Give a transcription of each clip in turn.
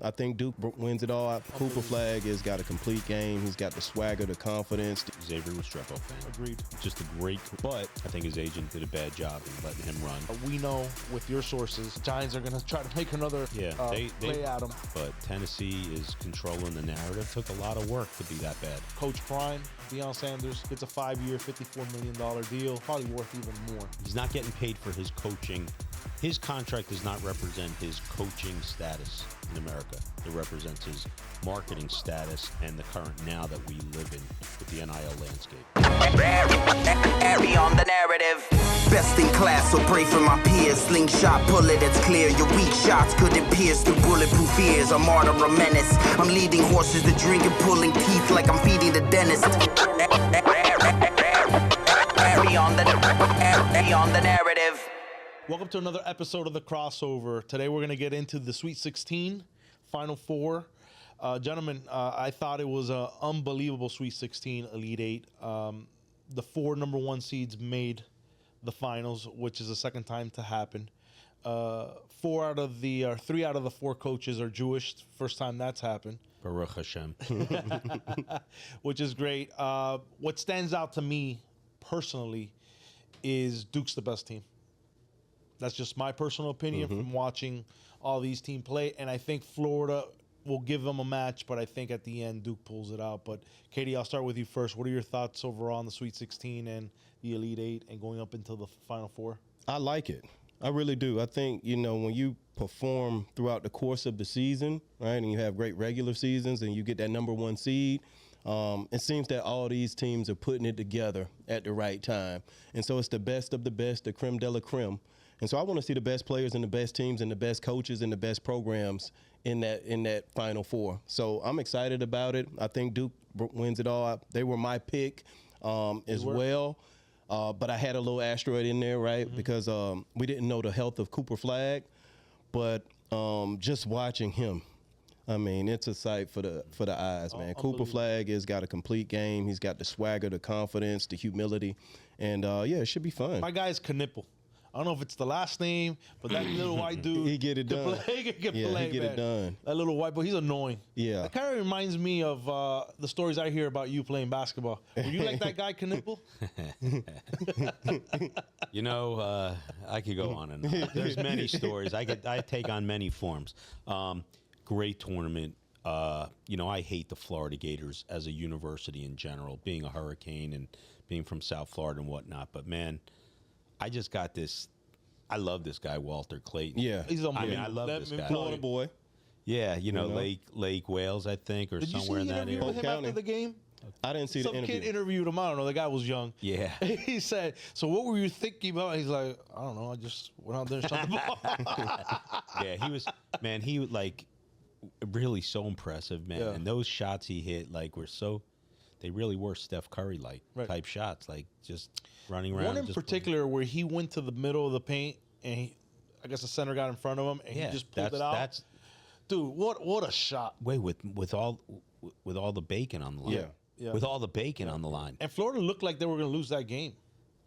I think Duke wins it all. Cooper Flag has got a complete game. He's got the swagger, the confidence. Xavier Restrepo fan. Agreed. Just a great, but I think his agent did a bad job in letting him run. We know with your sources, Giants are going to try to make another play at him. But Tennessee is controlling the narrative. Took a lot of work to be that bad. Coach Prime, Deion Sanders, gets a 5-year, $54 million deal, probably worth even more. He's not getting paid for his coaching. His contract does not represent his coaching status in America. It represents his marketing status and the current now that we live in with the NIL landscape. Airy on the narrative. Best in class, so pray for my peers. Slingshot bullet that's clear. Your weak shots couldn't pierce through bulletproof ears. A martyr, a menace. I'm leading horses to drink and pulling teeth like I'm feeding the dentist. Airy on the narrative. Welcome to another episode of The Crossover. Today we're going to get into the Sweet 16, Final Four. Gentlemen, I thought it was an unbelievable Sweet 16, Elite 8. The 4 number 1 seeds made the finals, which is the second time to happen. 3 out of the 4 coaches are Jewish. First time that's happened. Baruch Hashem. Which is great. What stands out to me personally is Duke's the best team. That's just my personal opinion from watching all these teams play. And I think Florida will give them a match, but I think at the end, Duke pulls it out. But, Katie, I'll start with you first. What are your thoughts overall on the Sweet 16 and the Elite 8 and going up until the Final Four? I like it. I really do. I think, when you perform throughout the course of the season, right, and you have great regular seasons and you get that number 1 seed, it seems that all these teams are putting it together at the right time. And so it's the best of the best, the creme de la creme. And so I want to see the best players and the best teams and the best coaches and the best programs in that Final Four. So I'm excited about it. I think Duke wins it all. They were my pick as well. But I had a little asteroid in there, right? Because we didn't know the health of Cooper Flag. But just watching him, I mean, it's a sight for the eyes, man. Cooper Flag has got a complete game. He's got the swagger, the confidence, the humility. And, it should be fun. My guy's Knipple. I don't know if it's the last name, but that little white dude. He get it done. He can He get it done. That little white boy, he's annoying. Yeah. That kind of reminds me of the stories I hear about you playing basketball. Were you like that guy, Knipple? I could go on and on. There's many stories. I take on many forms. Great tournament. I hate the Florida Gators as a university in general, being a Hurricane and being from South Florida and whatnot. But, man, I just got this. I love this guy, Walter Clayton. Yeah. He's unbelievable. I love this guy. Florida boy. Yeah, Lake Wales, I think, or Did somewhere in that you see area. with him after the game? I didn't see the interview. Some kid interviewed him. I don't know. The guy was young. Yeah. He said, "So what were you thinking about?" He's like, "I don't know. I just went out there and shot the ball." Yeah, he was really so impressive, man. Yeah. And those shots he hit, they really were Steph Curry-like type shots, just running around. One in particular where he went to the middle of the paint and I guess the center got in front of him and he just pulled it out. Dude, what a shot! Wait, with all the bacon on the line. Yeah. With all the bacon on the line. And Florida looked like they were going to lose that game.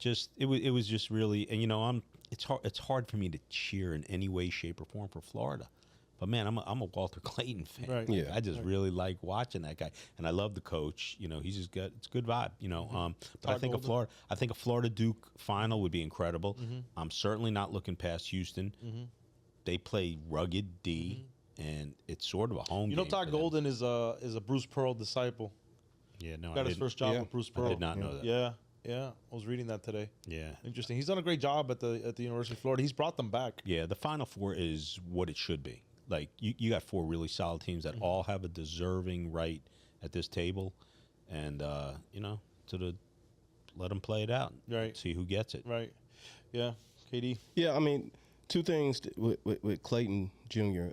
It was just really, and it's hard for me to cheer in any way, shape, or form for Florida. But, man, I'm a Walter Clayton fan. Right. Yeah. I just really like watching that guy. And I love the coach. He's just got it's a good vibe, But I think a Florida Duke final would be incredible. I'm certainly not looking past Houston. They play rugged D, and it's sort of a home game. Todd Golden is a Bruce Pearl disciple. Yeah, no, Got his first job with Bruce Pearl. I did not know that. Yeah. I was reading that today. Yeah. Interesting. He's done a great job at the University of Florida. He's brought them back. Yeah, the Final Four is what it should be. You got 4 really solid teams that all have a deserving right at this table, and let them play it out. Right. See who gets it. Right. Yeah. KD. Yeah, I mean, 2 things with Clayton Jr.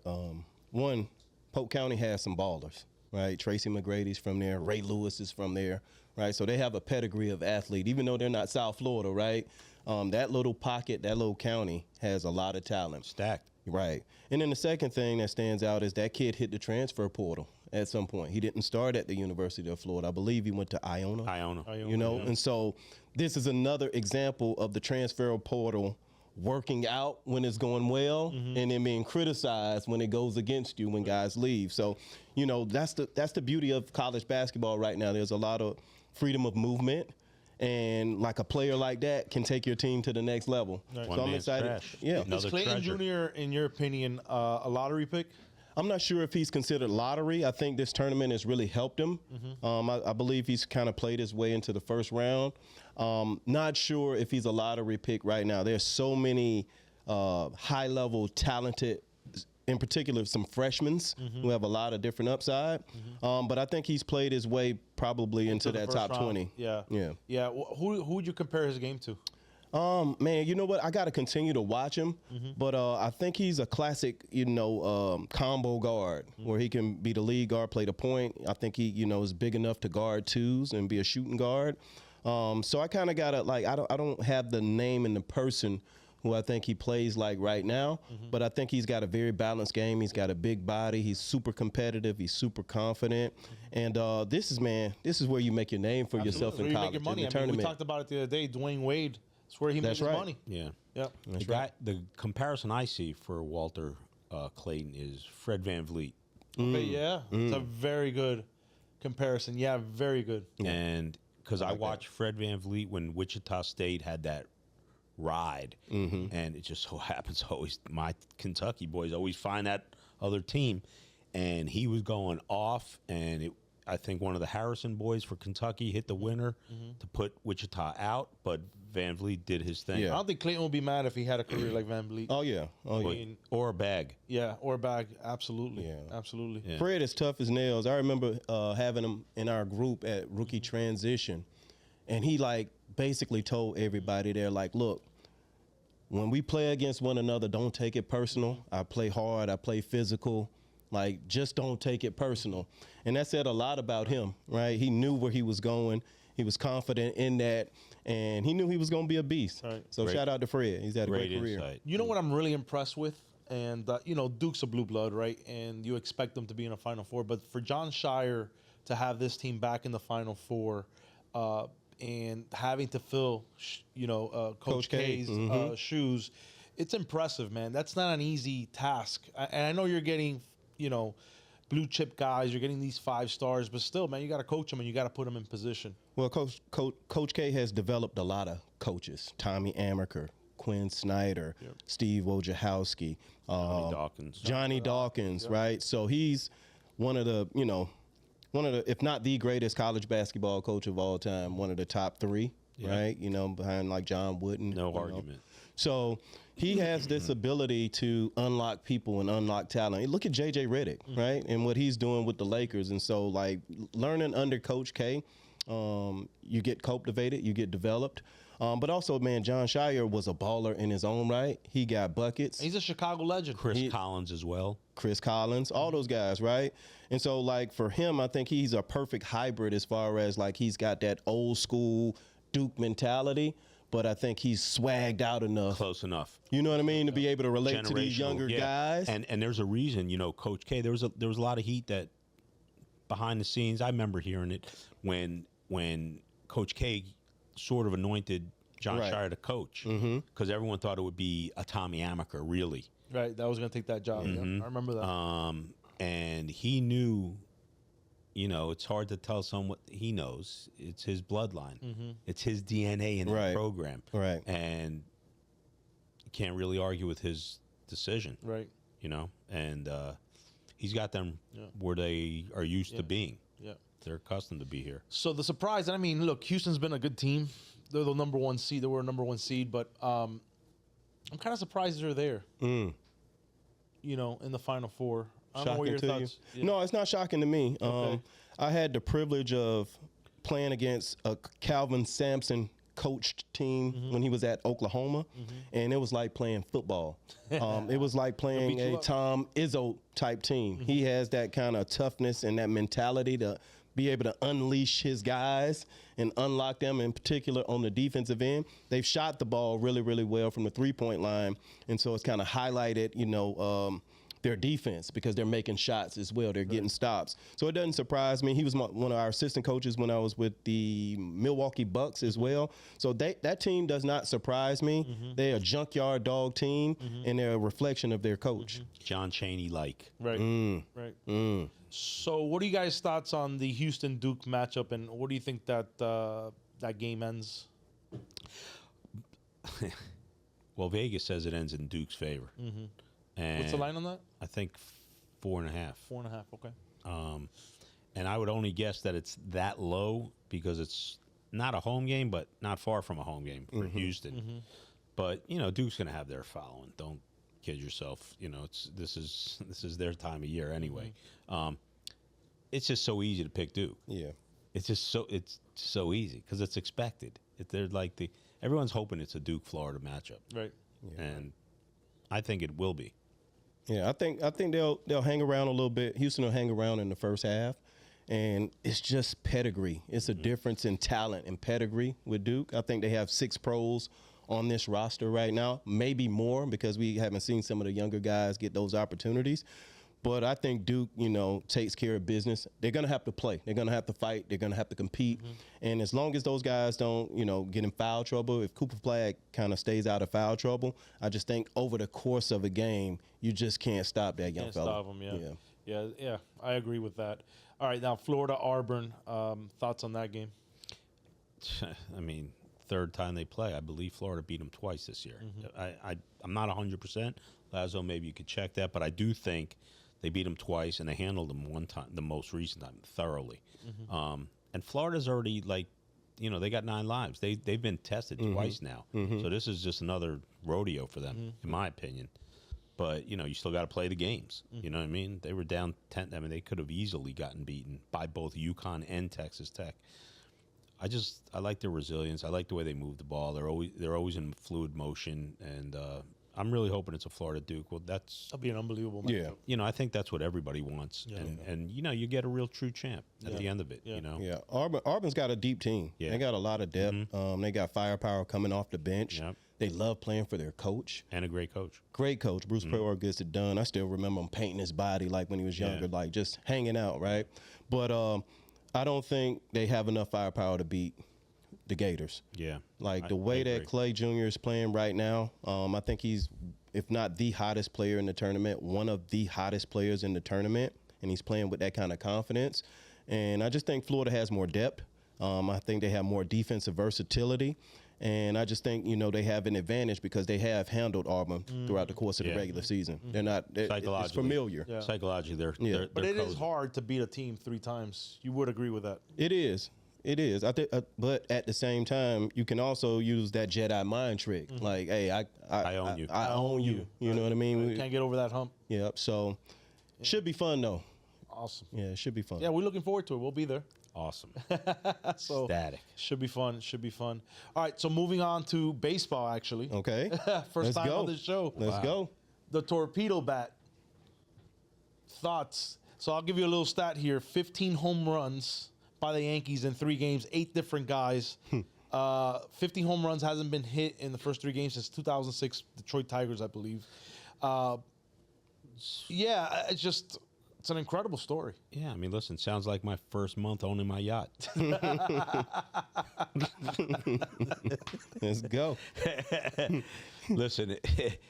One, Polk County has some ballers, right? Tracy McGrady's from there. Ray Lewis is from there, right? So they have a pedigree of athlete, even though they're not South Florida, right? That little pocket, that little county has a lot of talent. Stacked. Right. And then the second thing that stands out is that kid hit the transfer portal at some point. He didn't start at the University of Florida. I believe he went to Iona. Iona. And so this is another example of the transfer portal working out when it's going well and then being criticized when it goes against you when guys leave. So, you know, that's the beauty of college basketball right now. There's a lot of freedom of movement, and like a player like that can take your team to the next level. Right. So I'm excited. Trash. Yeah. Is Clayton Jr., in your opinion, a lottery pick? I'm not sure if he's considered lottery. I think this tournament has really helped him. I believe he's kind of played his way into the first round. Not sure if he's a lottery pick right now. There's so many high-level, talented, in particular, some freshmen who have a lot of different upside. But I think he's played his way probably into that top round. 20. Yeah. Yeah. Who would you compare his game to? Man, you know what? I got to continue to watch him, but I think he's a classic, combo guard where he can be the lead guard, play the point. I think he, is big enough to guard twos and be a shooting guard. So I kind of got to I don't have the name and the person who I think he plays like right now, but I think he's got a very balanced game. He's got a big body. He's super competitive. He's super confident. And this is where you make your name for yourself in college. You make your money. In the tournament. We talked about it the other day. Dwayne Wade. That's where he makes his money. Yeah. Yep. The comparison I see for Walter Clayton is Fred VanVleet. Okay, yeah. It's a very good comparison. Yeah, very good. And because I watched Fred VanVleet when Wichita State had that ride, and it just so happens always my Kentucky boys always find that other team, and he was going off, and I think one of the Harrison boys for Kentucky hit the winner to put Wichita out, but VanVleet did his thing. I don't think Clayton would be mad if he had a career like VanVleet. Oh, yeah. Or a bag. Yeah, or a bag. Absolutely. Yeah. Absolutely. Yeah. Fred is tough as nails. I remember having him in our group at rookie transition, and he basically told everybody there, look, when we play against one another, don't take it personal. I play hard. I play physical. Just don't take it personal. And that said a lot about him, right? He knew where he was going. He was confident in that, and he knew he was going to be a beast. Right. So shout out to Fred. He's had a great career. Insight. You know what I'm really impressed with? And, Duke's a blue blood, right? And you expect them to be in a Final Four. But for John Scheyer to have this team back in the Final Four and having to fill, Coach K's shoes, it's impressive, man. That's not an easy task. And I know you're getting, blue chip guys, you're getting these 5 stars, but still, man, you got to coach them and you got to put them in position. Well, Coach K has developed a lot of coaches. Tommy Amaker, Quinn Snyder, Steve Wojciechowski, Johnny Dawkins, right? So he's one of the, if not the greatest college basketball coach of all time, one of the top 3, right? Behind John Wooden. No argument. So he has this ability to unlock people and unlock talent. Look at J.J. Redick, right, and what he's doing with the Lakers. And so, learning under Coach K, you get cultivated, you get developed. But also, man, John Scheyer was a baller in his own right. He got buckets. He's a Chicago legend. Chris Collins as well. Chris Collins, all those guys, right? And so, for him, I think he's a perfect hybrid as far as, he's got that old school Duke mentality, but I think he's swagged out enough. Close enough. You know what I mean? To be able to relate to these younger guys. And there's a reason, Coach K, there was a lot of heat that behind the scenes, I remember hearing it when Coach K sort of anointed John Scheyer to coach, because everyone thought it would be a Tommy Amaker, really. Right, that was going to take that job. Yeah, I remember that. And he knew, it's hard to tell someone what he knows. It's his bloodline. It's his DNA in the program. Right. And you can't really argue with his decision. Right. And he's got them where they are used to being. Yeah. They're accustomed to be here. So the surprise, look, Houston's been a good team. They're the number 1 seed. They were a number 1 seed, but I'm kind of surprised they're there. In the Final Four. I don't know what your thoughts. Yeah. No, it's not shocking to me. Okay. I had the privilege of playing against a Calvin Sampson coached team when he was at Oklahoma, and it was like playing football. It was like playing a Tom Izzo type team. He has that kind of toughness and that mentality to be able to unleash his guys and unlock them, in particular on the defensive end. They've shot the ball really, really well from the 3-point line, and so it's kind of highlighted, their defense because they're making shots as well. They're getting stops. So it doesn't surprise me. He was one of our assistant coaches when I was with the Milwaukee Bucks as well. So that team does not surprise me. They're a junkyard dog team, and they're a reflection of their coach. John Chaney-like. Right. Right. So what are you guys' thoughts on the Houston-Duke matchup, and what do you think that that game ends? Well, Vegas says it ends in Duke's favor. And What's the line on that? I think 4.5. 4.5. Okay. And I would only guess that it's that low because it's not a home game, but not far from a home game for Houston. But Duke's going to have their following. Don't kid yourself. This is their time of year anyway. It's just so easy to pick Duke. Yeah. It's so easy because it's expected. They're like everyone's hoping it's a Duke-Florida matchup. Right. Yeah. And I think it will be. Yeah, I think they'll hang around a little bit. Houston will hang around in the first half, and it's just pedigree. It's a difference in talent and pedigree with Duke. I think they have 6 pros on this roster right now, maybe more because we haven't seen some of the younger guys get those opportunities. But I think Duke, takes care of business. They're going to have to play. They're going to have to fight. They're going to have to compete. And as long as those guys don't, get in foul trouble, if Cooper Flagg kind of stays out of foul trouble, I just think over the course of a game, you just can't stop that young fella. Can't stop him, yeah. I agree with that. All right, now Florida-Auburn, thoughts on that game? I mean, third time they play. I believe Florida beat them twice this year. I'm not 100%. Lazo, maybe you could check that, but I do think they beat them twice, and they handled them one time, the most recent time, thoroughly. And Florida's already, they got 9 lives. They've been tested twice now. So this is just another rodeo for them, in my opinion. But, you still got to play the games. You know what I mean? They were down 10. I mean, they could have easily gotten beaten by both UConn and Texas Tech. I like their resilience. I like the way they move the ball. They're always in fluid motion, and I'm really hoping it's a Florida Duke. Well, That'll be an unbelievable matchup. Yeah. I think that's what everybody wants, and you get a real true champ at the end of it. Yeah, Auburn's got a deep team. Yeah. They got a lot of depth. They got firepower coming off the bench. Yep. They love playing for their coach. And a great coach. Great coach. Bruce Pearl gets it done. I still remember him painting his body like when he was younger, like just hanging out, right? But I don't think they have enough firepower to beat the Gators. Yeah. Like the way that Clay Jr. is playing right now, I think he's, if not the hottest player in the tournament, one of the hottest players in the tournament, and he's playing with that kind of confidence. And I just think Florida has more depth. I think they have more defensive versatility. And I just think, they have an advantage because they have handled Auburn throughout the course of the regular season. They're not, it's familiar. Yeah. Psychologically, they're But it cozy. is hard to beat a team 3 times. You would agree with that? It is. I think, but at the same time, you can also use that Jedi mind trick. Like, hey, I own you. I own you. You know what I mean? Can't get over that hump. Yep. So, should be fun though. Awesome. Yeah, it should be fun. Yeah, we're looking forward to it. We'll be there. Awesome. So Static. Should be fun. All right, so moving on to baseball, actually. Okay. First Let's time go. on the show. Let's go. The Torpedo bat. Thoughts? So I'll give you a little stat here. 15 home runs by the Yankees in 3 games, 8 different guys. 50 home runs hasn't been hit in the first 3 games since 2006 Detroit Tigers, I believe. It's an incredible story. Yeah, I mean, listen, sounds like my first month owning my yacht. Let's go. Listen,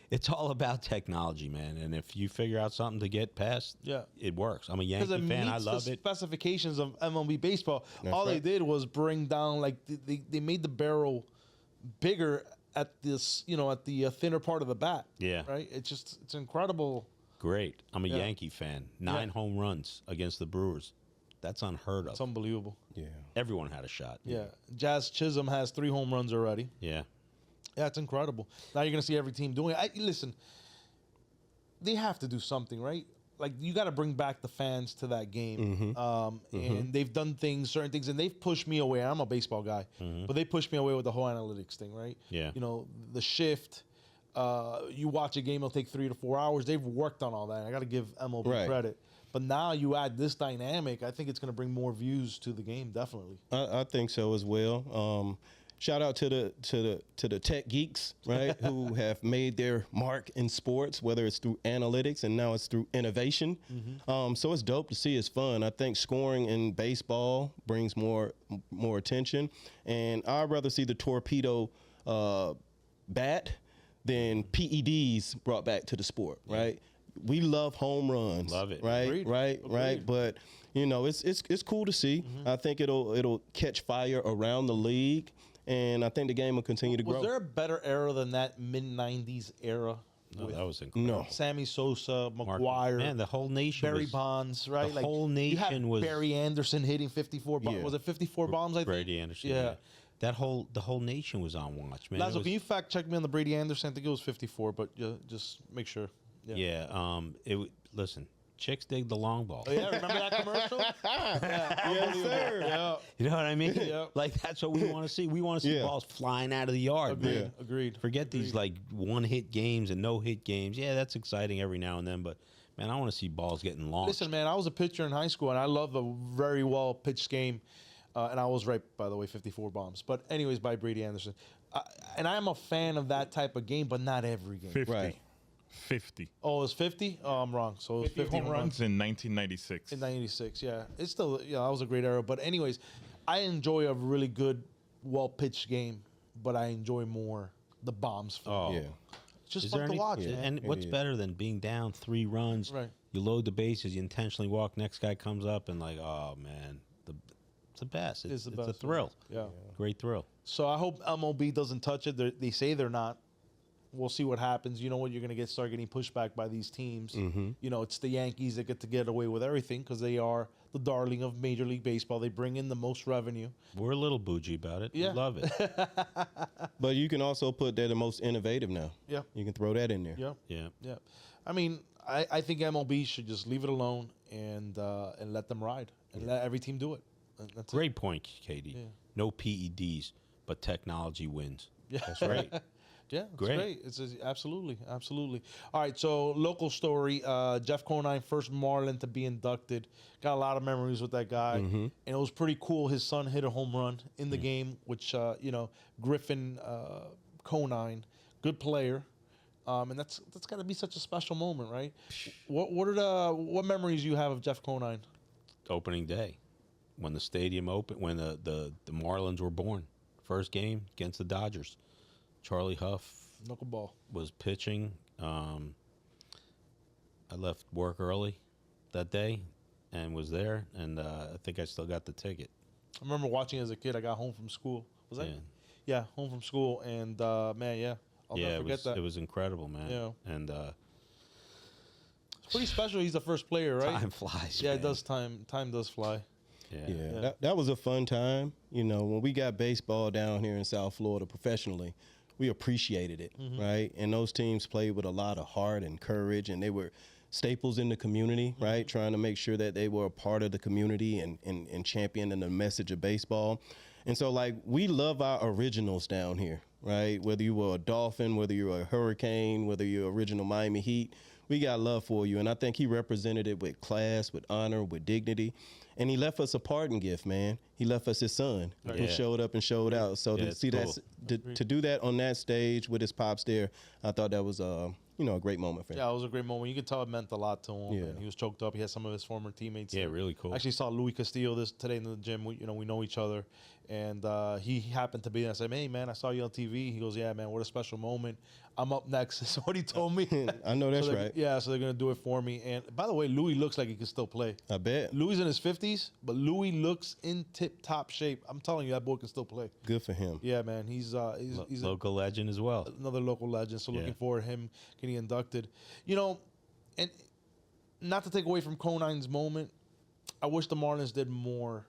it's all about technology, man. And if you figure out something to get past, it works. I'm a Yankee fan. I love it. Specifications of MLB baseball. That's all right. they did was bring down, like, they made the barrel bigger at this, at the thinner part of the bat. Yeah. Right? It's incredible. Great. I'm a Yankee fan. 9 home runs against the Brewers. That's unheard of. It's unbelievable. Yeah. Everyone had a shot. Yeah. Jazz Chisholm has 3 home runs already. Yeah. Yeah, it's incredible. Now you're going to see every team doing it. Listen, they have to do something, right? Like, you got to bring back the fans to that game. And they've done certain things, and they've pushed me away. I'm a baseball guy, but they pushed me away with the whole analytics thing, right? Yeah. The shift. You watch a game, it'll take 3 to 4 hours. They've worked on all that. I got to give MLB credit. But now you add this dynamic, I think it's going to bring more views to the game, definitely. I think so as well. shout out to the tech geeks, right, who have made their mark in sports, whether it's through analytics and now it's through innovation. So it's dope to see. It's fun. I think scoring in baseball brings more attention, and I'd rather see the Torpedo bat than PEDs brought back to the sport, right? We love home runs. Love it. Right, Agreed. right, Agreed. right. But it's cool to see. I think it'll catch fire around the league, and I think the game will continue to grow. Was there a better era than that mid-'90s era? No, with that was incredible. No. Sammy Sosa, McGuire, Man, the whole nation Barry was, Bonds, right? the whole you had nation was- Barry Anderson hitting 54 bombs. Yeah. Was it 54 bombs, I think? Brady Anderson. Yeah. The whole nation was on watch, man. It Lazo, was- can you fact check me on the Brady Anderson? I think it was 54, but just make sure. Yeah. Listen, chicks dig the long ball. Oh, yeah, remember that commercial? Yes, sir. Yeah. You know what I mean? Yeah. Like, that's what we want to see. We want to see Yeah. balls flying out of the yard, man. Yeah. Agreed. Forget these like one-hit games and no-hit games. Yeah, that's exciting every now and then, but man, I want to see balls getting launched. Listen, man, I was a pitcher in high school, and I love a very well pitched game. And I was right, by the way, 54 bombs. But anyways, by Brady Anderson. And I am a fan of that type of game, but not every game. 50. Right. 50. Oh, it was 50? Oh, I'm wrong. So it was 50 home runs in 1996. in 96. Yeah, it's still, that was a great era. But anyways, I enjoy a really good, well-pitched game, but I enjoy more the bombs. Oh, Yeah. It's just Is fun there to any- watch, yeah. man. And what's better than being down 3 runs? Right. You load the bases, you intentionally walk, next guy comes up, and like, oh man, it's the best. It's the a best, thrill. Yeah. Great thrill. So I hope MLB doesn't touch it. They say they're not. We'll see what happens. You know what? You're going to start getting pushback by these teams. You know, it's the Yankees that get away with everything because they are the darling of Major League Baseball. They bring in the most revenue. We're a little bougie about it. Yeah. We love it. But you can also put they're the most innovative now. Yeah. You can throw that in there. Yeah. Yeah. Yeah. I mean, I think MLB should just leave it alone and let them ride and let every team do it. And that's it. Great point, Katie. No PEDs, but technology wins. Yeah. That's right. Yeah, it's Great. great. It's absolutely. All right, so local story. Jeff Conine, first Marlin to be inducted. Got a lot of memories with that guy, and it was pretty cool. His son hit a home run in the game, which Griffin Conine, good player, and that's got to be such a special moment, right? What memories you have of Jeff Conine? Opening day, when the stadium opened, when the Marlins were born, first game against the Dodgers. Charlie Huff Knuckleball. was pitching. I left work early that day and was there, and I think I still got the ticket. I remember watching as a kid. I got home from school. Was that? Yeah. Yeah, home from school, and man, yeah, I'll never forget that. It was incredible, man. Yeah. And It's pretty special. He's the first player, right? time flies. Yeah, man. it does. Time does fly. Yeah. That was a fun time. You know, when we got baseball down here in South Florida professionally, we appreciated it, right? And those teams played with a lot of heart and courage, and they were staples in the community, right? Trying to make sure that they were a part of the community and championing the message of baseball. And so, like, we love our originals down here, right? Whether you were a Dolphin, whether you were a Hurricane, whether you're original Miami Heat, we got love for you. And I think he represented it with class, with honor, with dignity. And he left us a parting gift, man. He left us his son, who Yeah. showed up and showed out. So Yeah, to it's see cool. that, to do that on that stage with his pops there, I thought that was a great moment for him. Yeah, it was a great moment. You could tell it meant a lot to him. Yeah. And he was choked up. He had some of his former teammates. Yeah, there. really cool. I actually saw Louis Castillo today in the gym. We know each other, and he happened to be. And I said, "Hey, man, I saw you on TV." He goes, "Yeah, man, what a special moment. I'm up next." Is what he told me. I know that's So they're- right. Yeah, so they're gonna do it for me. And by the way, Louis looks like he can still play. I bet. Louis in his 50s, but Louis looks in tip-top shape. I'm telling you, that boy can still play. Good for him. Yeah, man, he's a Local legend as well. another local legend. So Yeah. looking forward to him getting inducted. And not to take away from Conine's moment, I wish the Marlins did more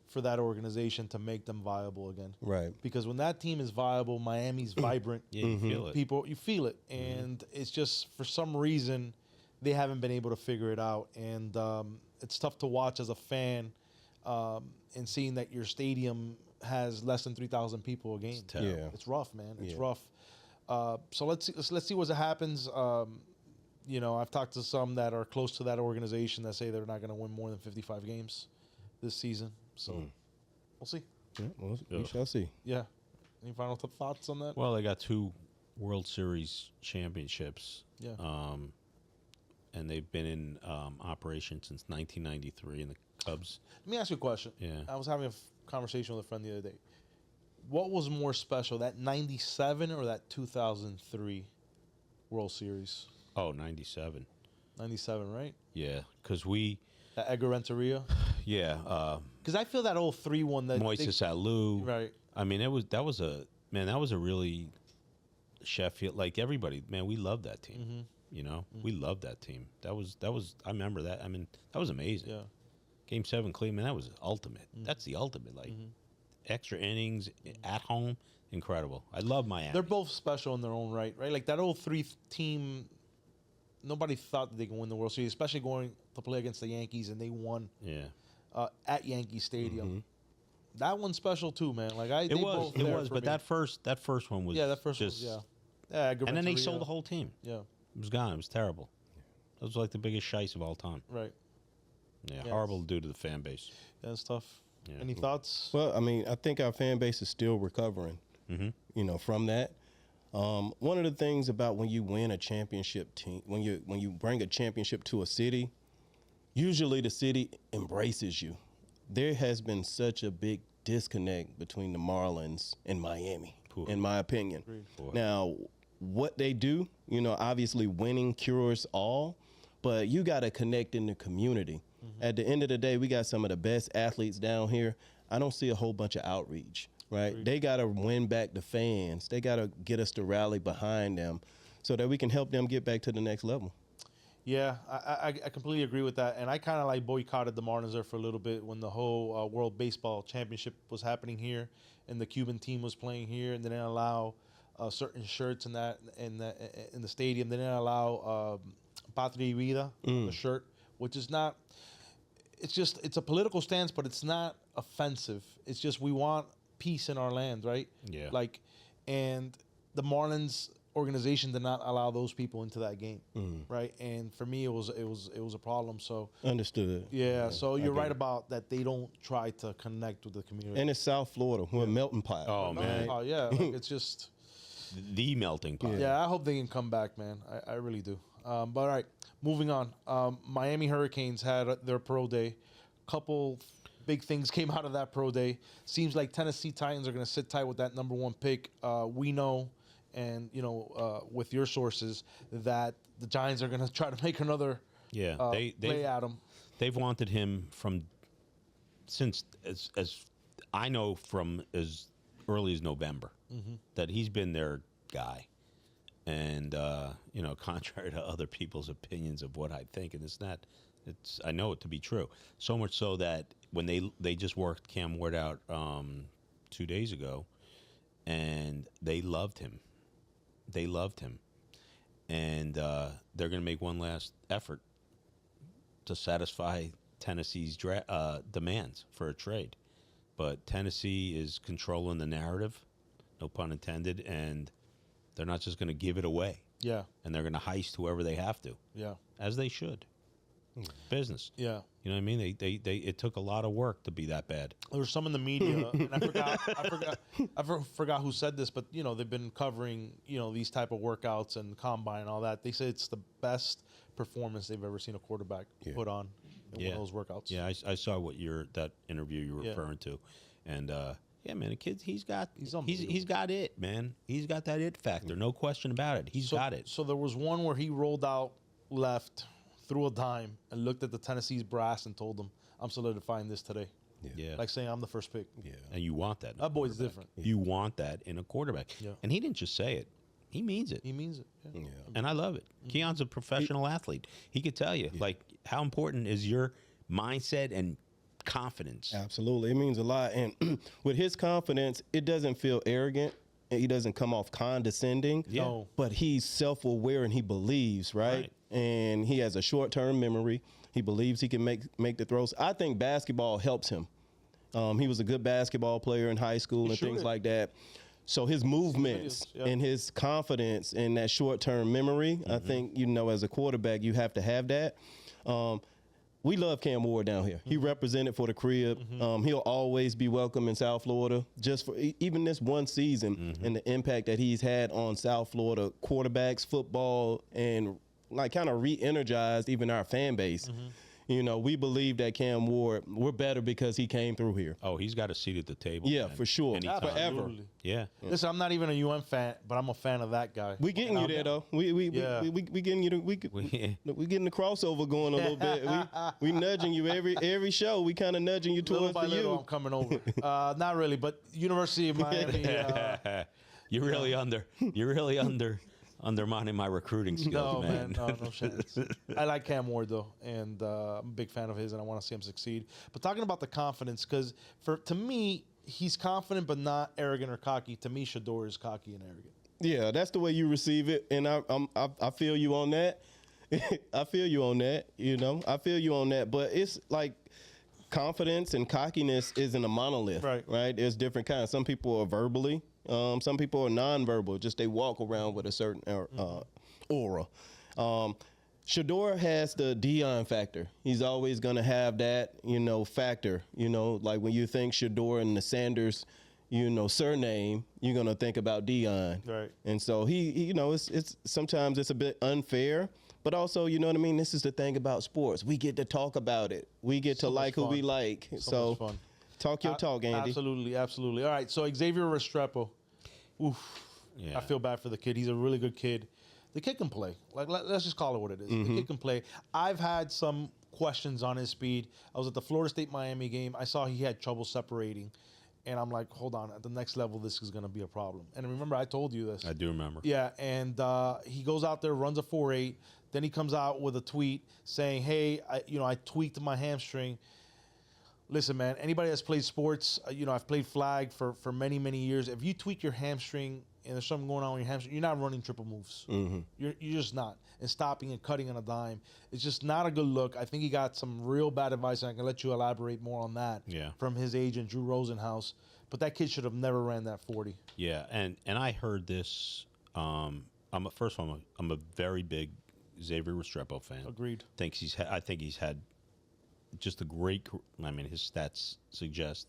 for that organization to make them viable again. Right. Because when that team is viable, Miami's vibrant. Yeah, you feel it. You feel it, and it's just for some reason they haven't been able to figure it out, and it's tough to watch as a fan, and seeing that your stadium has less than 3,000 people a game. terrible. Yeah. It's rough, man. It's Yeah. rough. So let's see what happens. I've talked to some that are close to that organization that say they're not going to win more than 55 games this season. So we'll see. Yeah, well, we shall see. Yeah. Any final thoughts on that? Well, they got 2 World Series championships. Yeah. And they've been in operation since 1993 in the Cubs. Let me ask you a question. Yeah. I was having a conversation with a friend the other day. What was more special, that 97 or that 2003 World Series? Oh, 97. 97, right? Yeah, because we, That Edgar Renteria? yeah, Because I feel that 03 one that Moises Alou. right. I mean, that was a really Sheffield. Like everybody, man, we loved that team. Mm-hmm. You know, we loved that team. That was. I remember that. I mean, that was amazing. Yeah. Game 7, Cleveland. That was ultimate. That's the ultimate. Like extra innings at home, incredible. I love Miami. They're both special in their own right? Like that 03 team, nobody thought that they could win the World Series, especially going to play against the Yankees, and they won Yeah. at Yankee Stadium. That one's special too, man. Like It was. But that first one was. that first just, one, yeah. Edgar And then they Renteria. sold the whole team. Yeah, It was gone. It was terrible. It was like the biggest shice of all time. right. Yeah, Yes. horrible to do to the fan base. That's tough. Yeah. Any thoughts? Well, I mean, I think our fan base is still recovering, you know, from that. One of the things about when you win a championship team, when you bring a championship to a city, usually the city embraces you. There has been such a big disconnect between the Marlins and Miami, in my opinion. Now, what they do, you know, obviously winning cures all, but you got to connect in the community. At the end of the day, we got some of the best athletes down here. I don't see a whole bunch of outreach, right? They got to win back the fans. They got to get us to rally behind them so that we can help them get back to the next level. Yeah, I completely agree with that. And I kind of like boycotted the Marlins there for a little bit when the whole World Baseball Championship was happening here and the Cuban team was playing here, and they didn't allow certain shirts in the stadium. They didn't allow Patria y Vida, the shirt, which is not. It's a political stance, but it's not offensive. It's just we want peace in our land, right? Yeah. Like, and the Marlins organization did not allow those people into that game, right? And for me, it was a problem. So Understood. yeah, so you're get right it. about that. They don't try to connect with the community. And it's South Florida. We're a melting pot. Oh, man. Oh yeah, like, it's just The melting pot. yeah. I hope they can come back, man. I really do. But all right, moving on. Miami Hurricanes had their pro day. Couple big things came out of that pro day. Seems like Tennessee Titans are going to sit tight with that number 1 pick. We know, and you know, with your sources, that the Giants are going to try to make another Yeah, play at them. they've wanted him since as I know from as early as November that he's been their guy, and you know, contrary to other people's opinions of what I think, and I know it to be true. So much so that when they just worked Cam Ward out 2 days ago, and they loved him. They loved him, and they're going to make one last effort to satisfy Tennessee's demands for a trade. But Tennessee is controlling the narrative, no pun intended, and they're not just going to give it away. Yeah, And they're going to heist whoever they have to, yeah, as they should. Business. yeah. You know what I mean? They it took a lot of work to be that bad. There was some in the media, and I forgot who said this, but you know they've been covering these type of workouts and combine and all that. They say it's the best performance they've ever seen a quarterback put on in one of those workouts. Yeah, I saw that interview you were referring to, and yeah, man, the kid, he's got it, man. He's got that it factor, no question about it. He's got it. So there was one where he rolled out left, threw a dime, and looked at the Tennessee's brass and told them, "I'm solidifying this today." Yeah, Like saying, "I'm the first pick." Yeah. and you want that. in a That boy's quarterback. different. You want that in a quarterback. Yeah. And he didn't just say it; he means it. He means it. Yeah. Yeah. And I love it. Keon's a professional athlete. He could tell you, like, how important is your mindset and confidence. Absolutely. It means a lot. And with his confidence, it doesn't feel arrogant. He doesn't come off condescending. Yeah. No. But he's self-aware and he believes, right? And he has a short-term memory. He believes he can make the throws. I think basketball helps him. He was a good basketball player in high school and sure things is. like that. So his movements Yeah. and his confidence and that short-term memory, I think, as a quarterback, you have to have that. we love Cam Ward down here. He represented for the crib. He'll always be welcome in South Florida. Just for even this one season and the impact that he's had on South Florida quarterbacks, football, and like kind of re-energized even our fan base. You know, we believe that Cam Ward, we're better because he came through here. Oh, he's got a seat at the table. Yeah, man. for sure. Anytime. Forever. Absolutely. Yeah. Listen, I'm not even a UM fan, but I'm a fan of that guy. We getting you there though. We getting you. We getting the crossover going a little bit. We nudging you every show. We kind of nudging you Little towards by the little, U. I'm coming over. Not really, but University of Miami. You're really undermining my recruiting skills, No, man, no chance. I like Cam Ward though, and I'm a big fan of his, and I want to see him succeed. But talking about the confidence, because to me, he's confident but not arrogant or cocky. To me, Shedeur is cocky and arrogant. Yeah, that's the way you receive it, and I feel you on that. I feel you on that. You know, I feel you on that. But it's like confidence and cockiness isn't a monolith, right? There's different kinds. Some people are verbally. Some people are nonverbal. Just they walk around with a certain aura. Shedeur has the Deion factor. He's always going to have that, factor. Like when you think Shedeur and the Sanders, surname, you're going to think about Deion. Right. And so he it's sometimes it's a bit unfair. But also, you know what I mean? This is the thing about sports. We get to talk about it. We get to like who we like. So much fun. Talk your talk, Andy. Absolutely, absolutely. All right, so Xavier Restrepo. Oof. Yeah. I feel bad for the kid. He's a really good kid. The kid can play. Like, let's just call it what it is. The kid can play. I've had some questions on his speed. I was at the Florida State-Miami game. I saw he had trouble separating. And I'm like, hold on. At the next level, this is going to be a problem. And remember, I told you this. I do remember. Yeah, and he goes out there, runs a 4.8. Then he comes out with a tweet saying, hey, I tweaked my hamstring. Listen, man, anybody that's played sports, I've played flag for many, many years. If you tweak your hamstring and there's something going on with your hamstring, you're not running triple moves. You're just not. And stopping and cutting on a dime. It's just not a good look. I think he got some real bad advice, and I can let you elaborate more on that from his agent, Drew Rosenhaus. But that kid should have never ran that 40. Yeah, and I heard this. I'm a very big Xavier Restrepo fan. Agreed. I think he's had just a great. I mean, his stats suggest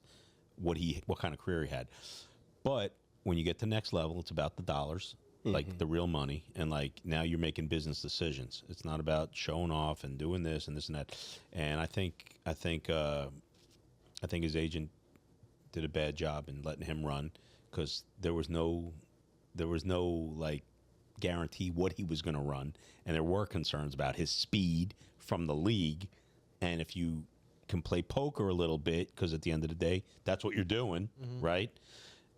what kind of career he had. But when you get to the next level, it's about the dollars, like the real money, and like now you're making business decisions. It's not about showing off and doing this and this and that. And I think his agent did a bad job in letting him run because there was no like guarantee what he was going to run, and there were concerns about his speed from the league. And if you can play poker a little bit, because at the end of the day, that's what you're doing, right?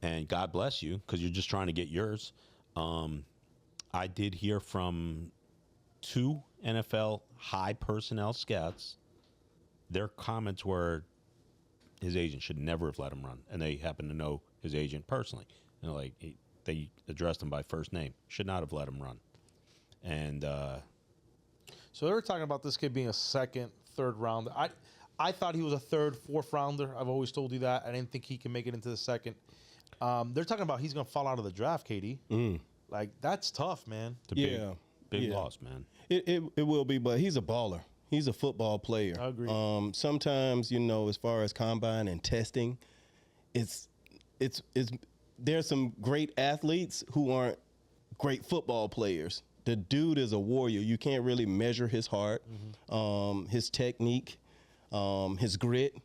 And God bless you, because you're just trying to get yours. I did hear from 2 NFL high personnel scouts. Their comments were his agent should never have let him run, and they happen to know his agent personally. They addressed him by first name. Should not have let him run. And so they were talking about this kid being a second, third rounder. I thought he was a third, fourth rounder. I've always told you that. I didn't think he can make it into the second. They're talking about he's going to fall out of the draft, KD. Like, that's tough, man. it's a big loss, man. It will be, but he's a baller. He's a football player. I agree. Sometimes, as far as combine and testing, it's there's some great athletes who aren't great football players. The dude is a warrior. You can't really measure his heart, his technique, his grit,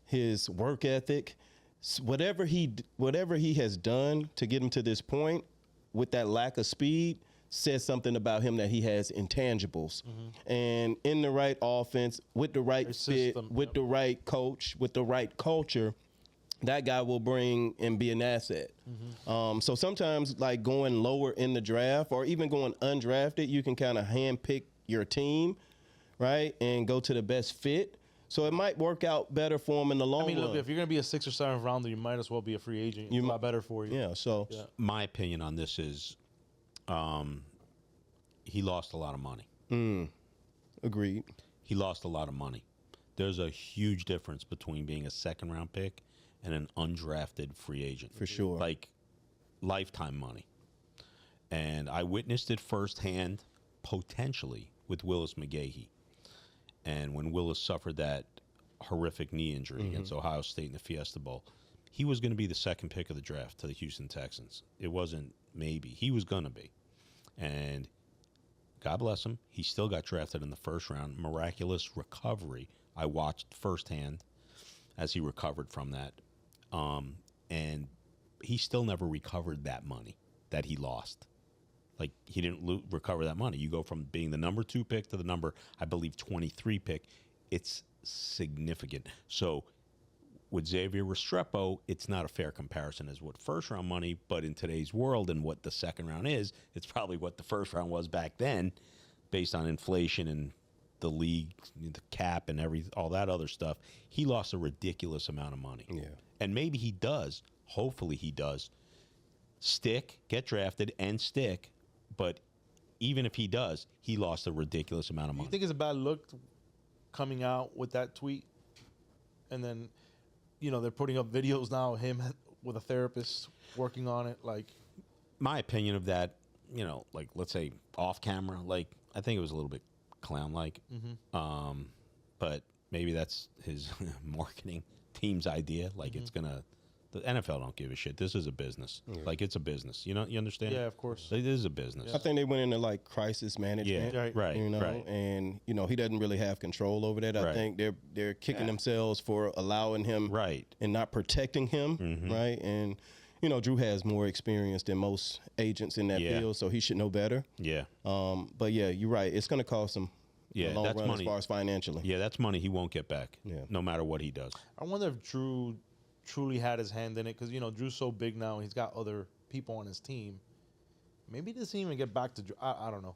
his work ethic. Whatever he has done to get him to this point with that lack of speed says something about him that he has intangibles. And in the right offense, with the right fit, system, with the right coach, with the right culture, that guy will bring and be an asset. So sometimes, like going lower in the draft or even going undrafted, you can kind of handpick your team, right, and go to the best fit. So it might work out better for him in the long run. Look, if you're going to be a 6th or 7th rounder, you might as well be a free agent. It's a lot better for you. Yeah, so. Yeah. My opinion on this is he lost a lot of money. Agreed. He lost a lot of money. There's a huge difference between being a second-round pick and an undrafted free agent. For sure. Like lifetime money. And I witnessed it firsthand, potentially, with Willis McGahee. And when Willis suffered that horrific knee injury against Ohio State in the Fiesta Bowl, he was going to be the second pick of the draft to the Houston Texans. It wasn't maybe. He was going to be. And God bless him, he still got drafted in the first round. Miraculous recovery. I watched firsthand as he recovered from that. And he still never recovered that money that he lost. Like, he didn't recover that money. You go from being the number 2 pick to the number, I believe, 23 pick. It's significant. So with Xavier Restrepo, it's not a fair comparison as what first round money, but in today's world and what the second round is, it's probably what the first round was back then, based on inflation and the league, the cap, and all that other stuff. He lost a ridiculous amount of money. Yeah. And maybe he does. Hopefully he does get drafted and stick. But even if he does, he lost a ridiculous amount of money. You think it's a bad look coming out with that tweet, and then, they're putting up videos now of him with a therapist working on it? Like, my opinion of that, like, let's say off camera, like, I think it was a little bit clown-like. But maybe that's his marketing team's idea. Like, it's gonna. The NFL don't give a shit. This is a business. Yeah. Like, it's a business. You understand? Yeah, of course. It is a business. I think they went into like crisis management. Yeah, right. And he doesn't really have control over that. I Right. think they're kicking themselves for allowing him Right. and not protecting him, right? And Drew has more experience than most agents in that Yeah. field, so he should know better. Yeah. But yeah, you're right. It's going to cost him Yeah, a long that's run money. as far as financially. Yeah, that's money he won't get back. Yeah. No matter what he does. I wonder if Drew truly had his hand in it, because Drew's so big now. He's got other people on his team. Maybe he doesn't even get back to Drew. I don't know.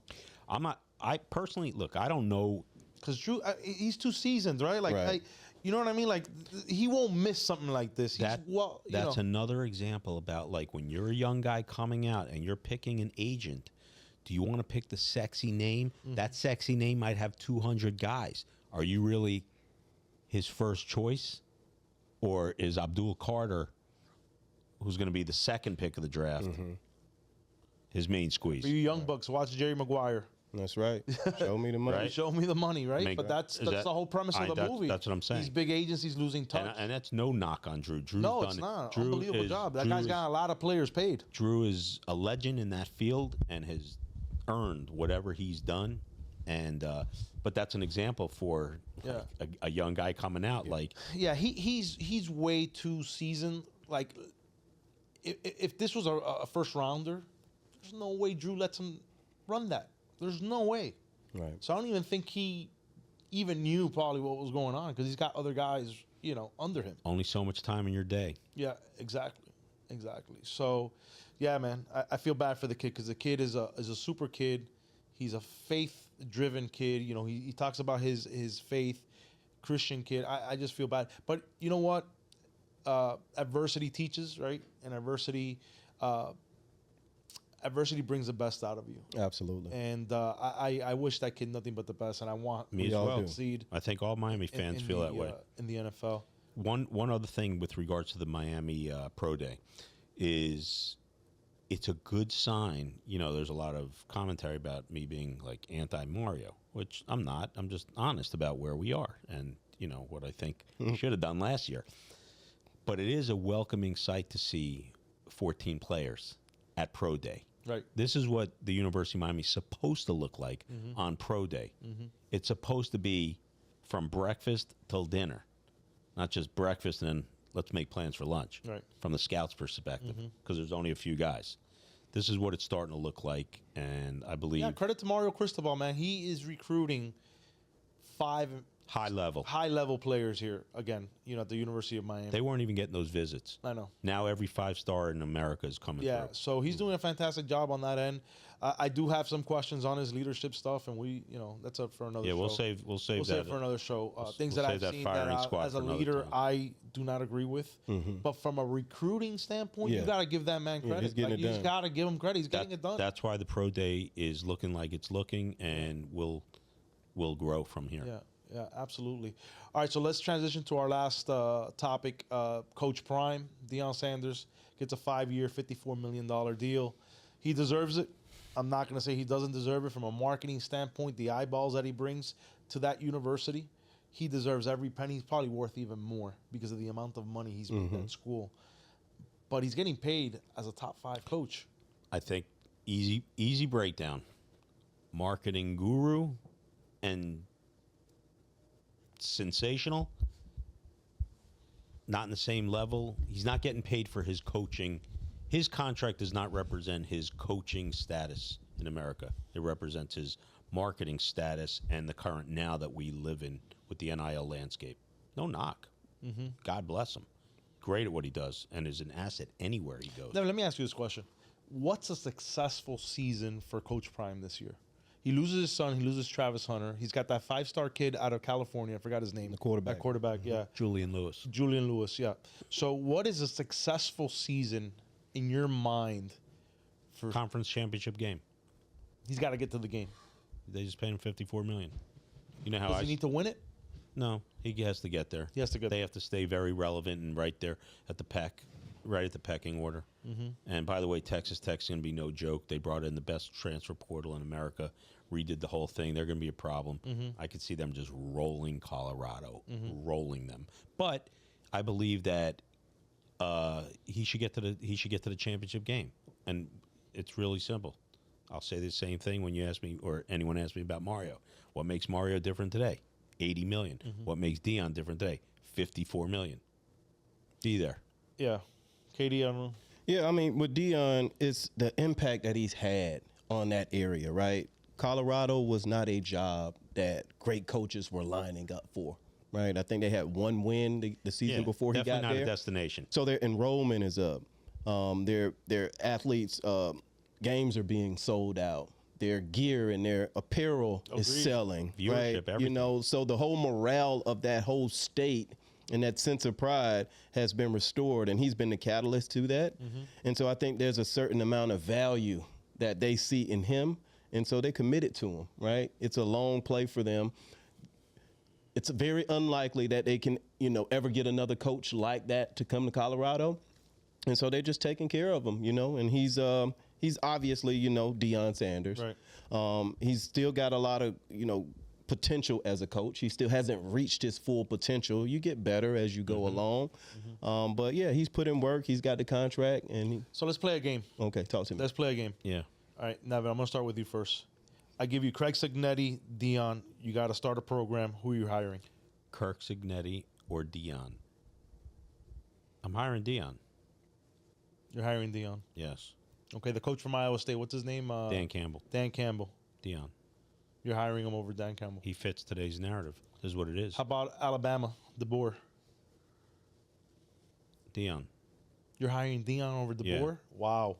I personally, look, I don't know. Because Drew, he's 2 seasons, right? Like, Right. you know what I mean? Like, he won't miss something like this. That's another example about, like, when you're a young guy coming out and you're picking an agent, do you want to pick the sexy name? That sexy name might have 200 guys. Are you really his first choice? Or is Abdul Carter, who's going to be the second pick of the draft, his main squeeze? For you young bucks, watch Jerry Maguire. That's right. Show me the money. Right. Show me the money, right? But that's Is that- the whole premise of the movie. That's what I'm saying. These big agencies losing touch. And that's no knock on Drew. Drew's No, done it's it. not. Drew Unbelievable is- job. That Drew guy's is- got a lot of players paid. Drew is a legend in that field and has earned whatever he's done. And but that's an example for a young guy coming out. Like, Yeah, he's way too seasoned. Like, if this was a first rounder, there's no way Drew lets him run that. There's no way. Right. So I don't even think he even knew probably what was going on, because he's got other guys, under him. only so much time in your day. Yeah, exactly. So, yeah, man, I feel bad for the kid, because the kid is a super kid. He's a faith-driven kid. He talks about his faith, Christian kid. I just feel bad. But you know what? Adversity teaches, right? And adversity brings the best out of you. Absolutely. And I wish that kid nothing but the best, and I want Me as him to well. succeed I think all Miami fans feel that way. in the NFL. One other thing with regards to the Miami Pro Day is it's a good sign. There's a lot of commentary about me being like anti-Mario, which I'm not. I'm just honest about where we are and, what I think we should have done last year. But it is a welcoming sight to see 14 players at Pro Day. Right. This is what the University of Miami is supposed to look like on Pro Day. It's supposed to be from breakfast till dinner, not just breakfast and then let's make plans for lunch. Right. From the scouts' perspective, because there's only a few guys. This is what it's starting to look like, and I believe Yeah, credit to Mario Cristobal, man. He is recruiting 5 high level. high-level players here, again, at the University of Miami. They weren't even getting those visits. I know. Now every 5-star in America is coming Yeah, through. so he's doing a fantastic job on that end. I do have some questions on his leadership stuff, and that's up for another Yeah, show. we'll save We'll that save it for another show. Things we'll that save I've that seen firing that squad as a for another leader, time. I do not agree with. But from a recruiting standpoint, you Yeah. got to give that man credit. he's getting it You just done. got to give him credit. He's getting it done. That's why the Pro Day is looking like it's looking, and will grow from here. Yeah, absolutely. All right, so let's transition to our last topic. Coach Prime, Deion Sanders, gets a 5-year, $54 million deal. He deserves it. I'm not going to say he doesn't deserve it from a marketing standpoint, the eyeballs that he brings to that university, he deserves every penny. He's probably worth even more because of the amount of money he's made at school. But he's getting paid as a top 5 coach. I think easy breakdown. Marketing guru and sensational. Not in the same level. He's not getting paid for his coaching. His contract does not represent his coaching status in America. It represents his marketing status and the current now that we live in with the NIL landscape. No knock. God bless him. Great at what he does and is an asset anywhere he goes. Now, let me ask you this question. What's a successful season for Coach Prime this year? He loses his son. He loses Travis Hunter. He's got that 5-star kid out of California. I forgot his name. The quarterback. That quarterback, yeah. Julian Lewis. Julian Lewis, yeah. So what is a successful season in your mind for... Conference championship game. He's got to get to the game. They just paid him $54 million. You know how Does he need to win it? No, he has to get there. He has to get They there. have to stay very relevant and right there at the right at the pecking order. And by the way, Texas Tech's going to be no joke. They brought in the best transfer portal in America, redid the whole thing. They're going to be a problem. I could see them just rolling Colorado, rolling them. But I believe that he should get to the championship game, and it's really simple. I'll say the same thing when you ask me or anyone asks me about Mario. What makes Mario different today? $80 million. What makes Deion different today? $54 million. Be there. Yeah. KD, I don't know. Yeah, I mean, with Deion, it's the impact that he's had on that area, right? Colorado was not a job that great coaches were lining up for, right? I think they had one win the season before he got definitely not there. a destination. So their enrollment is up. Their athletes' games are being sold out. Their gear and their apparel is selling, Viewership, right? everything. You know, so the whole morale of that whole state and that sense of pride has been restored, and he's been the catalyst to that. And so I think there's a certain amount of value that they see in him, and so they committed to him, right? It's a long play for them. It's very unlikely that they can, ever get another coach like that to come to Colorado. And so they're just taking care of him, and he's obviously, Deion Sanders. Right. He's still got a lot of, potential as a coach. He still hasn't reached his full potential. You get better as you go along. But yeah, he's put in work. He's got the contract. So let's play a game. Okay, talk to me. Let's play a game. Yeah. All right, Nevin, I'm going to start with you first. I give you Craig Signetti, Deion. You got to start a program. Who are you hiring? Kirk Signetti or Deion? I'm hiring Deion. You're hiring Deion. Yes. Okay, the coach from Iowa State, what's his name? Dan Campbell. Dan Campbell. Deion. You're hiring him over Dan Campbell. He fits today's narrative. This is what it is. How about Alabama, DeBoer? Deion. You're hiring Deion over DeBoer? Yeah. Wow.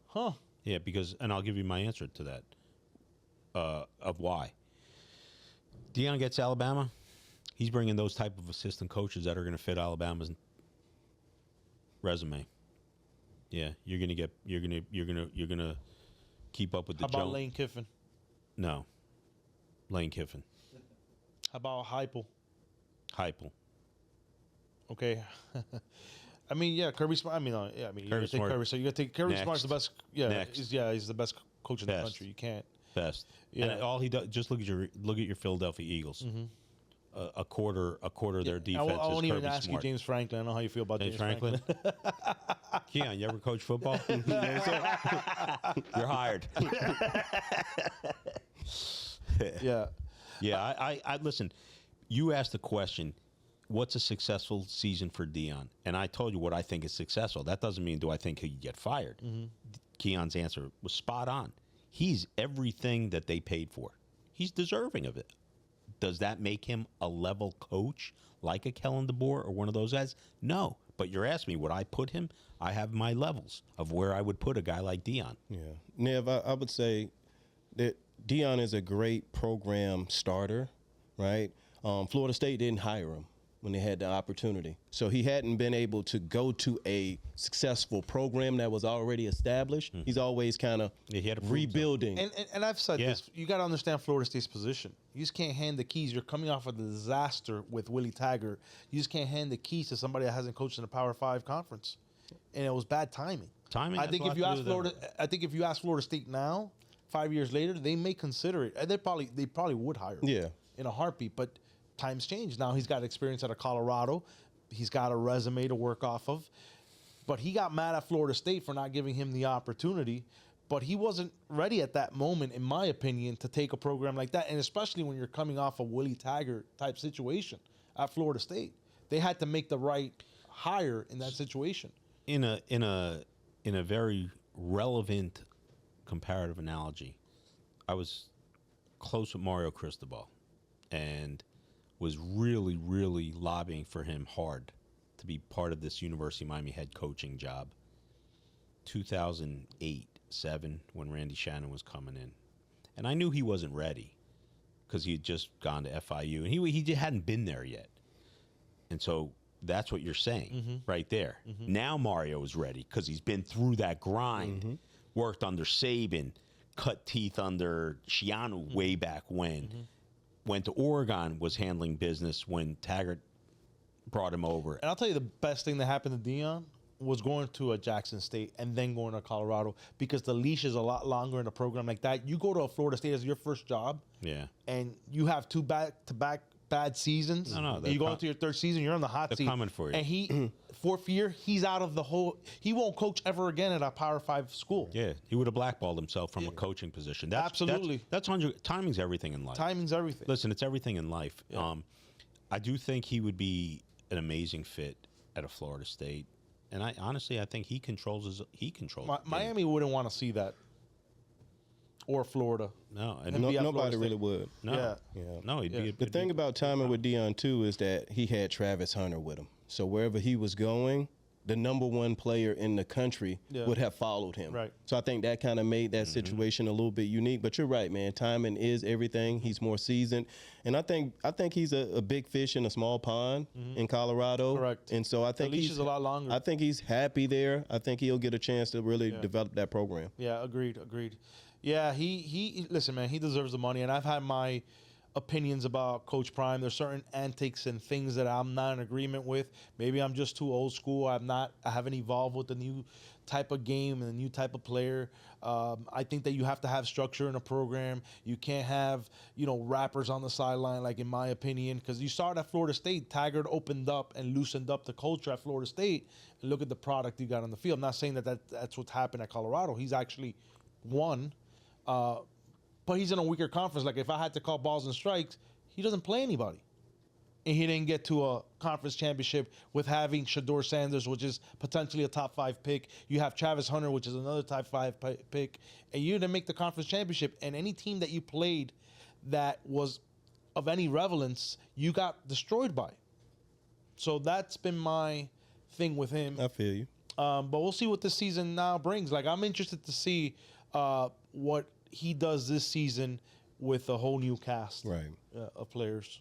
Huh. Yeah, and I'll give you my answer to that, of why. Deion gets Alabama. He's bringing those type of assistant coaches that are going to fit Alabama's resume. Yeah, you're gonna keep up with the How about Jones. Lane Kiffin? No, Lane Kiffin. How about Heupel? Heupel. Okay. I mean, yeah, Kirby Smart. You got to take Smart. Kirby. So you got to take Kirby Next. Smart's the best. Yeah, Next. he's the best coach in the Best. country. You can't. Best. Yeah. And all he does, just look at your Philadelphia Eagles. A quarter of their defense I won't is even Kirby ask Smart. you, James Franklin. I know how you feel about James James Franklin. Keon, you ever coach football? You're hired. Yeah. Yeah, I listen. You asked the question, what's a successful season for Deion? And I told you what I think is successful. That doesn't mean do I think he'd get fired. Keon's answer was spot on. He's everything that they paid for. He's deserving of it. Does that make him a level coach like a Kellen DeBoer or one of those guys? No. But you're asking me, would I put him? I have my levels of where I would put a guy like Deion. Yeah. Nev, I would say that Deion is a great program starter, right? Florida State didn't hire him when they had the opportunity. So he hadn't been able to go to a successful program that was already established. He's always kind of Yeah, he had to prove rebuilding. And I've said Yeah. this. You got to understand Florida State's position. You just can't hand the keys. You're coming off of a disaster with Willie Taggart. You just can't hand the keys to somebody that hasn't coached in a Power 5 conference. And it was bad timing. Timing I has think a lot if you to ask do with Florida, I think if you ask Florida State now, 5 years later, they may consider it. And they probably would hire him. Yeah. In a heartbeat. But times change. Now he's got experience out of Colorado. He's got a resume to work off of. But he got mad at Florida State for not giving him the opportunity. But he wasn't ready at that moment, in my opinion, to take a program like that. And especially when you're coming off a Willie Taggart type situation at Florida State. They had to make the right hire in that situation. In a very relevant comparative analogy, I was close with Mario Cristobal and was really, really lobbying for him hard to be part of this University of Miami head coaching job. 2008-7, when Randy Shannon was coming in. And I knew he wasn't ready because he had just gone to FIU, and he hadn't been there yet. And so that's what you're saying right there. Now Mario is ready because he's been through that grind, worked under Saban, cut teeth under Shianu way back when, went to Oregon, was handling business when Taggart brought him over. And I'll tell you the best thing that happened to Deion was going to a Jackson State and then going to Colorado, because the leash is a lot longer in a program like that. You go to a Florida State as your first job, and you have 2 back-to-back bad seasons. You go into your 3rd season, you're on the hot seat. They're coming for you. And he, 4th year, he's out of the whole. He won't coach ever again at a Power 5 school. Yeah, he would have blackballed himself from a coaching position. Absolutely. That's timing's everything in life. Timing's everything. Listen, it's everything in life. Yeah. I do think he would be an amazing fit at a Florida State, and I think he controls the game. Miami wouldn't want to see that, or Florida. No, and Nobody really would. no, Yeah. no. He'd be The thing about timing with Deion too is that he had Travis Hunter with him. So wherever he was going, the number 1 player in the country would have followed him. Right. So I think that kind of made that situation a little bit unique. But you're right, man. Timing is everything. He's more seasoned, and I think he's a big fish in a small pond in Colorado. Correct. And so I think The leash is a lot longer. I think he's happy there. I think he'll get a chance to really develop that program. Yeah, agreed. Yeah, he listen, man, he deserves the money, and I've had my opinions about Coach Prime. There's certain antics and things that I'm not in agreement with. Maybe I'm just too old school. I haven't evolved with the new type of game and the new type of player. I think that you have to have structure in a program. You can't have, rappers on the sideline, like in my opinion, because you saw it at Florida State. Taggart opened up and loosened up the culture at Florida State, and look at the product you got on the field. I'm not saying that's what's happened at Colorado. He's actually won. But he's in a weaker conference. Like, if I had to call balls and strikes, he doesn't play anybody. And he didn't get to a conference championship with having Deion Sanders, which is potentially a top 5 pick. You have Travis Hunter, which is another top 5 pick. And you didn't make the conference championship. And any team that you played that was of any relevance, you got destroyed by. So that's been my thing with him. I feel you. But we'll see what this season now brings. Like, I'm interested to see what he does this season with a whole new cast of players.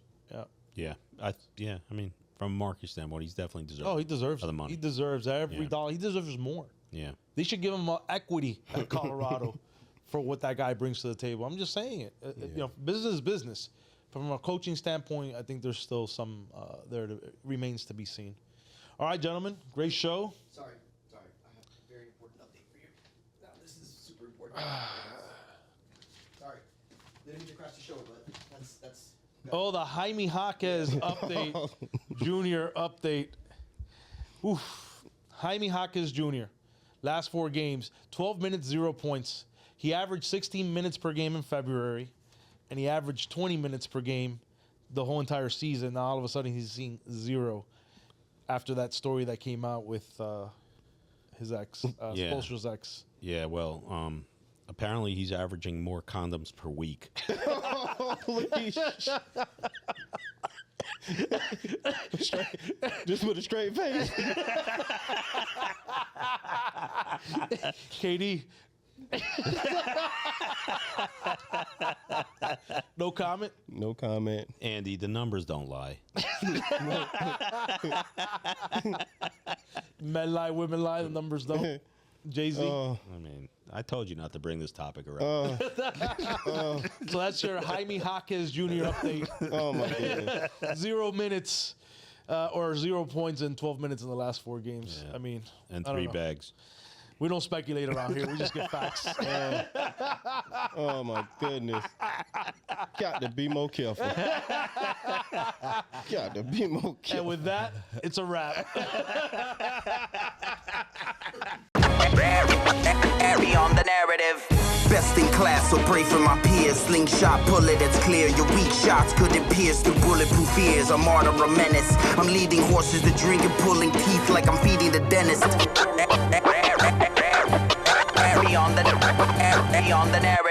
Yeah. I mean, from a market standpoint, he's definitely deserved. Oh, he deserves the money. He deserves every dollar. He deserves more. Yeah. They should give him equity at Colorado for what that guy brings to the table. I'm just saying it. Business is business. From a coaching standpoint, I think there's still some there that remains to be seen. All right, gentlemen, great show. Sorry. I have a very important update for you. Now, this is super important. Sorry. Didn't mean to crash the show, but that's. Oh, the Jaime Jaquez update, Junior update. Oof. Jaime Jaquez Jr. Last 4 games, 12 minutes, 0 points. He averaged 16 minutes per game in February, and he averaged 20 minutes per game the whole entire season. Now, all of a sudden, he's seeing 0 after that story that came out with his ex, Spoelstra's ex. Yeah, well, apparently he's averaging more condoms per week. Holy Just with a straight face. KD. No comment? No comment. Andy, the numbers don't lie. Men lie, women lie, the numbers don't. Jay-Z. I mean, I told you not to bring this topic around. So that's your Jaime Jaquez Jr. update. Oh, my goodness. 0 minutes or 0 points in 12 minutes in the last 4 games. Yeah. I mean, And I don't 3 know. bags. We don't speculate around here. We just get facts. Oh my goodness. Got to be more careful. Got to be more careful. And with that, it's a wrap. Airy on the narrative. Best in class, so pray for my peers. Slingshot bullet that's clear. Your weak shots couldn't pierce through bulletproof ears. A martyr, a menace. I'm leading horses to drink and pulling teeth like I'm feeding the dentist. Airy on the narrative.